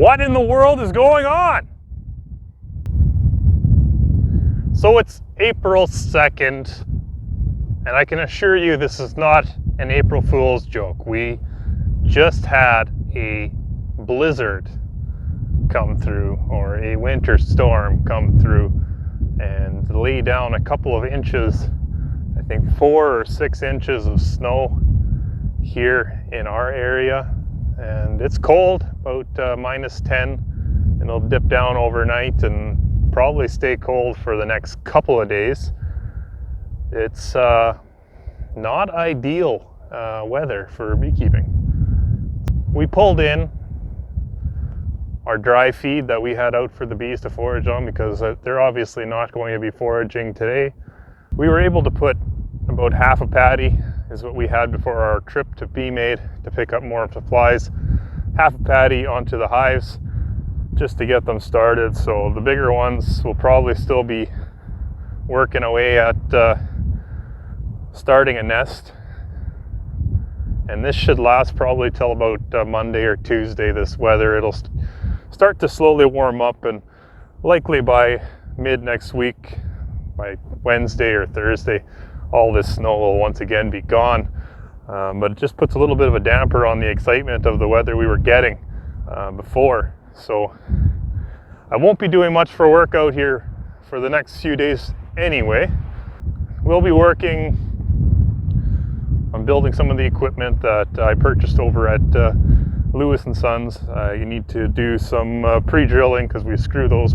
What in the world is going on? So it's April 2nd, and I can assure you this is not an April Fool's joke. We just had a blizzard come through, or a winter storm come through, and lay down a couple of inches, I think 4 or 6 inches of snow here in our area. And it's cold, about -10, and it'll dip down overnight and probably stay cold for the next couple of days. It's not ideal weather for beekeeping. We pulled in our dry feed that we had out for the bees to forage on because they're obviously not going to be foraging today. We were able to put about half a patty, is what we had before our trip to Bee Made to pick up more supplies, half a patty onto the hives just to get them started. So the bigger ones will probably still be working away at starting a nest, and this should last probably till about Monday or Tuesday. This weather, it'll start to slowly warm up, and likely by mid next week, by Wednesday or Thursday, all this snow will once again be gone. But it just puts a little bit of a damper on the excitement of the weather we were getting before. So I won't be doing much for work out here for the next few days anyway. We'll be working on building some of the equipment that I purchased over at Lewis & Sons. You need to do some pre-drilling because we screw those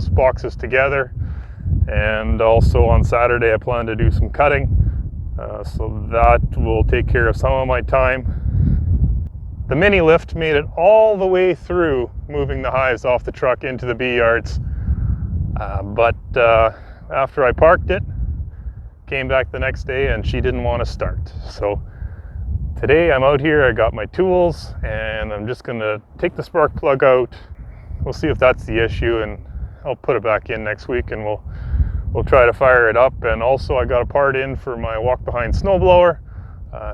boxes together. And also on Saturday I plan to do some cutting, so that will take care of some of my time. The mini lift made it all the way through moving the hives off the truck into the bee yards, but after I parked it, came back the next day and she didn't want to start. So today I'm out here, I got my tools, and I'm just gonna take the spark plug out. We'll see if that's the issue, and I'll put it back in next week, and we'll try to fire it up. And also I got a part in for my walk behind snowblower,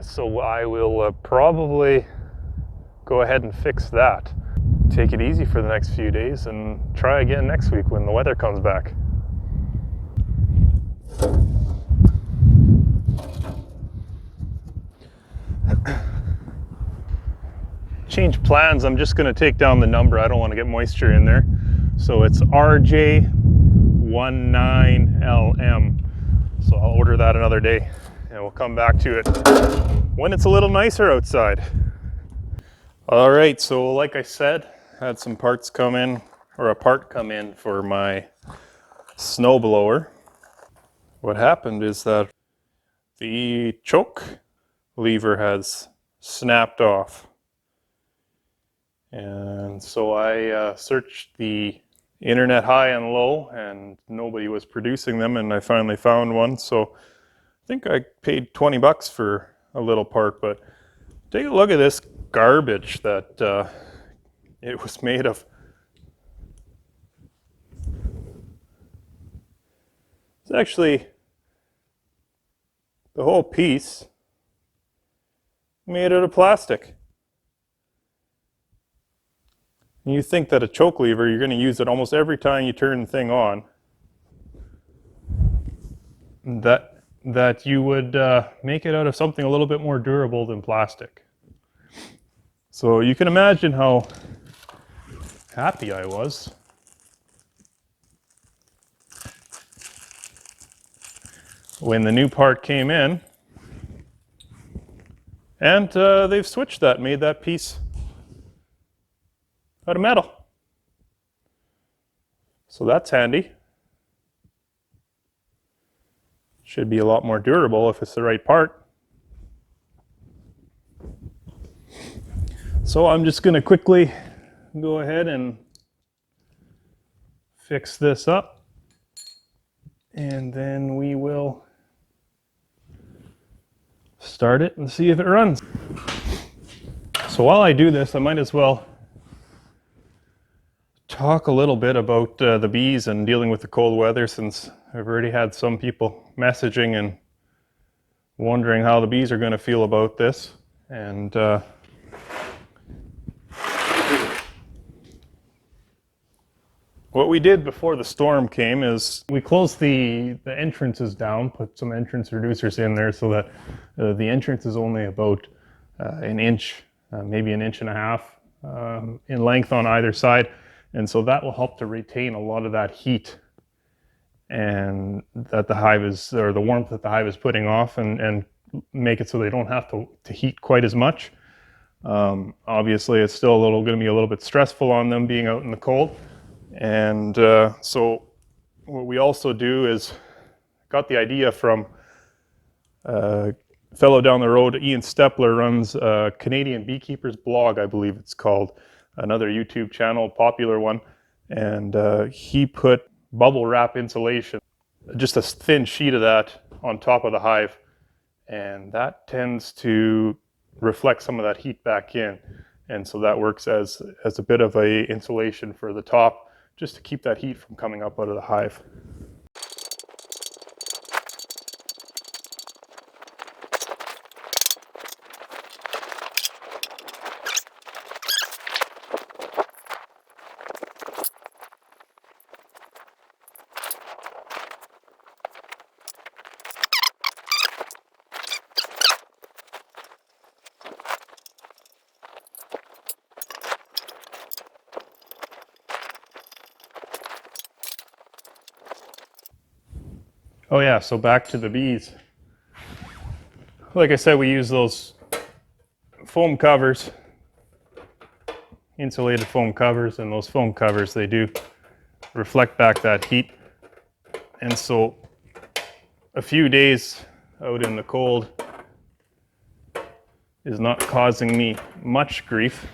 so I will probably go ahead and fix that. Take it easy for the next few days and try again next week when the weather comes back. Change plans. I'm just going to take down the number. I don't want to get moisture in there. So it's RJ19LM. So I'll order that another day, and we'll come back to it when it's a little nicer outside. All right, so like I said, had some parts come in, or a part come in for my snowblower. What happened is that the choke lever has snapped off. And so I searched the internet high and low, and nobody was producing them, and I finally found one. So I think I paid 20 bucks for a little part, but take a look at this garbage that it was made of. It's actually the whole piece made out of plastic. And you think that a choke lever, you're going to use it almost every time you turn the thing on. That you would make it out of something a little bit more durable than plastic. So you can imagine how happy I was when the new part came in, and they've switched that, made that piece out of metal. So that's handy. Should be a lot more durable if it's the right part. So I'm just going to quickly go ahead and fix this up, and then we will start it and see if it runs. So while I do this, I might as well talk a little bit about the bees and dealing with the cold weather, since I've already had some people messaging and wondering how the bees are going to feel about this. And What we did before the storm came is we closed the entrances down, put some entrance reducers in there so that the entrance is only about an inch, maybe an inch and a half in length on either side. And so that will help to retain a lot of that heat and that the hive is, or the warmth that the hive is putting off, and make it so they don't have to heat quite as much. Obviously, it's still going to be a little bit stressful on them being out in the cold. And so what we also do is got the idea from a fellow down the road, Ian Stepler, runs Canadian Beekeepers Blog, I believe it's called, another YouTube channel, popular one. And he put bubble wrap insulation, just a thin sheet of that on top of the hive. And that tends to reflect some of that heat back in. And so that works as a bit of a insulation for the top, just to keep that heat from coming up out of the hive. Oh yeah, so back to the bees. Like I said, we use those foam covers, insulated foam covers, and those foam covers, they do reflect back that heat. And so a few days out in the cold is not causing me much grief.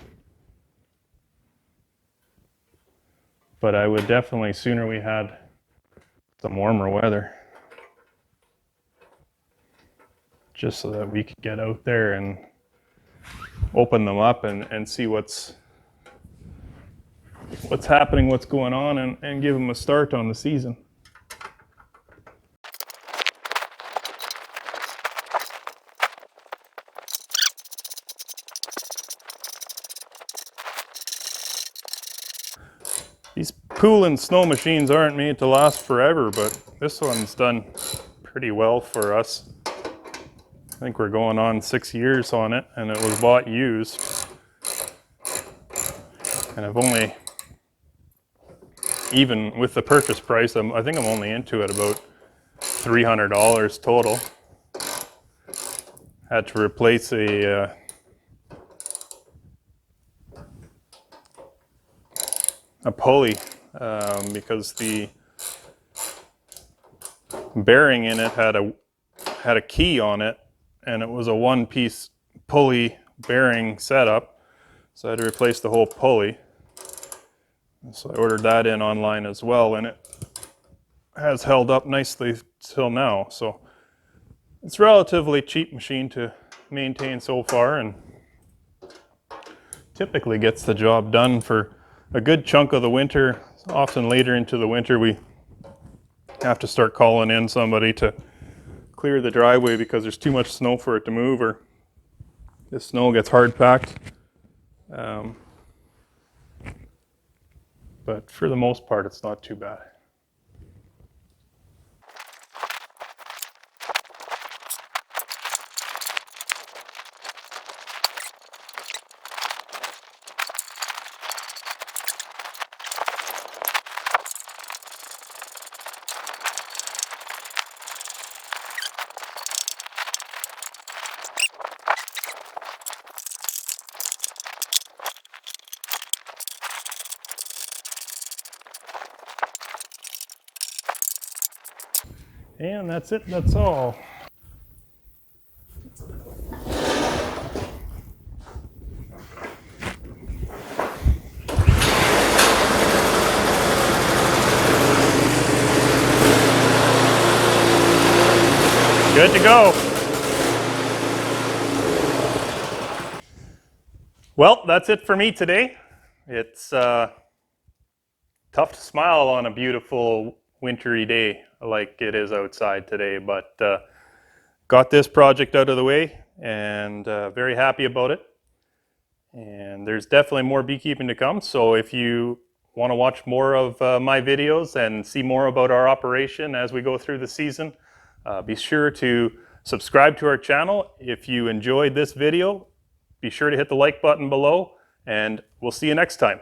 But I would definitely sooner we had some warmer weather, just so that we could get out there and open them up and see what's happening, what's going on, and give them a start on the season. These Poulan snow machines aren't made to last forever, but this one's done pretty well for us. I think we're going on 6 years on it, and it was bought used. And I've only, even with the purchase price, I think I'm only into it about $300 total. Had to replace a pulley because the bearing in it had a key on it, and it was a one-piece pulley bearing setup, so I had to replace the whole pulley. So I ordered that in online as well, and it has held up nicely till now. So it's a relatively cheap machine to maintain so far, and typically gets the job done for a good chunk of the winter. Often later into the winter, we have to start calling in somebody to clear the driveway because there's too much snow for it to move, or the snow gets hard packed. But for the most part, it's not too bad. And that's it, that's all. Good to go. Well, that's it for me today. It's tough to smile on a beautiful wintry day like it is outside today, but got this project out of the way, and very happy about it. And there's definitely more beekeeping to come, so if you want to watch more of my videos and see more about our operation as we go through the season, be sure to subscribe to our channel. If you enjoyed this video, be sure to hit the like button below, and we'll see you next time.